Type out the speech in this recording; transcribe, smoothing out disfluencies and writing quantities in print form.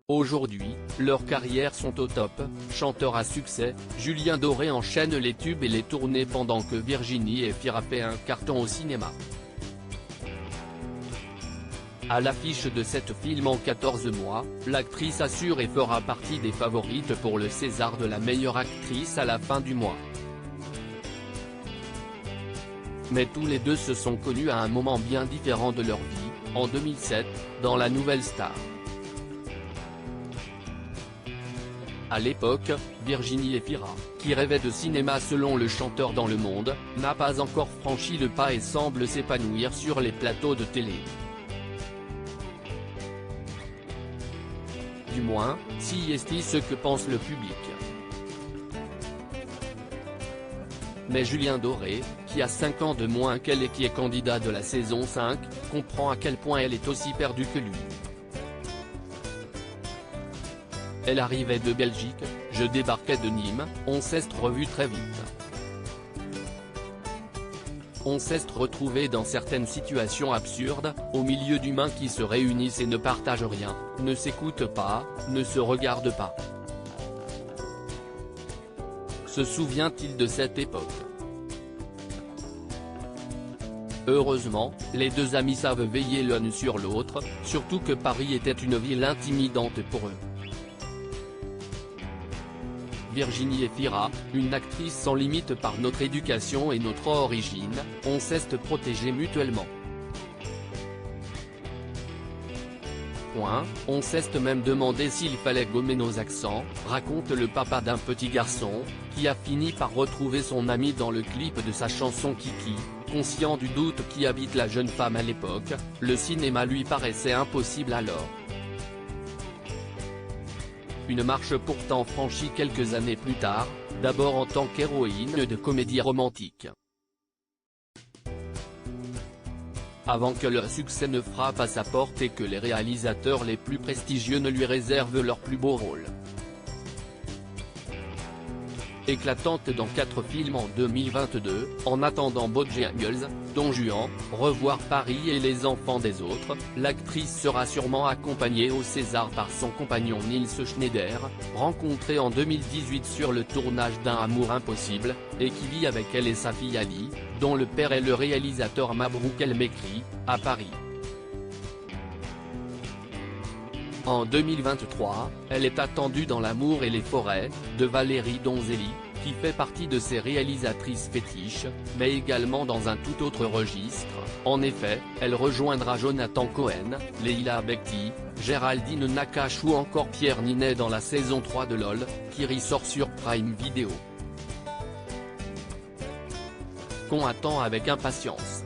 Aujourd'hui, leurs carrières sont au top. Chanteur à succès, Julien Doré enchaîne les tubes et les tournées pendant que Virginie Efira fait un carton au cinéma. À l'affiche de cet film en 14 mois, l'actrice assure et fera partie des favorites pour le César de la meilleure actrice à la fin du mois. Mais tous les deux se sont connus à un moment bien différent de leur vie, en 2007, dans La Nouvelle Star. À l'époque, Virginie Efira, qui rêvait de cinéma selon le chanteur dans Le Monde, n'a pas encore franchi le pas et semble s'épanouir sur les plateaux de télé. Du moins, si est ce que pense le public. Mais Julien Doré, qui a 5 ans de moins qu'elle et qui est candidat de la saison 5, comprend à quel point elle est aussi perdue que lui. Elle arrivait de Belgique, je débarquais de Nîmes, on s'est revus très vite. On s'est retrouvés dans certaines situations absurdes, au milieu d'humains qui se réunissent et ne partagent rien, ne s'écoutent pas, ne se regardent pas. Se souvient-il de cette époque? Heureusement, les deux amis savent veiller l'un sur l'autre, surtout que Paris était une ville intimidante pour eux. Virginie Efira, une actrice sans limite par notre éducation et notre origine, on s'est protégés mutuellement. On s'est même demandé s'il fallait gommer nos accents, raconte le papa d'un petit garçon, qui a fini par retrouver son ami dans le clip de sa chanson Kiki. Conscient du doute qui habite la jeune femme à l'époque, le cinéma lui paraissait impossible alors. Une marche pourtant franchie quelques années plus tard, d'abord en tant qu'héroïne de comédie romantique. Avant que le succès ne frappe à sa porte et que les réalisateurs les plus prestigieux ne lui réservent leur plus beau rôle. Éclatante dans 4 films en 2022, En attendant Bojangles, Don Juan, Revoir Paris et Les enfants des autres, l'actrice sera sûrement accompagnée au César par son compagnon Nils Schneider, rencontré en 2018 sur le tournage d'Un amour impossible, et qui vit avec elle et sa fille Ali, dont le père est le réalisateur Mabrouk El Mekri, à Paris. En 2023, elle est attendue dans L'amour et les forêts, de Valérie Donzelli, qui fait partie de ses réalisatrices fétiches, mais également dans un tout autre registre. En effet, elle rejoindra Jonathan Cohen, Leila Bekti, Géraldine Nakache ou encore Pierre Ninet dans la saison 3 de LOL, qui ressort sur Prime Video. Qu'on attend avec impatience.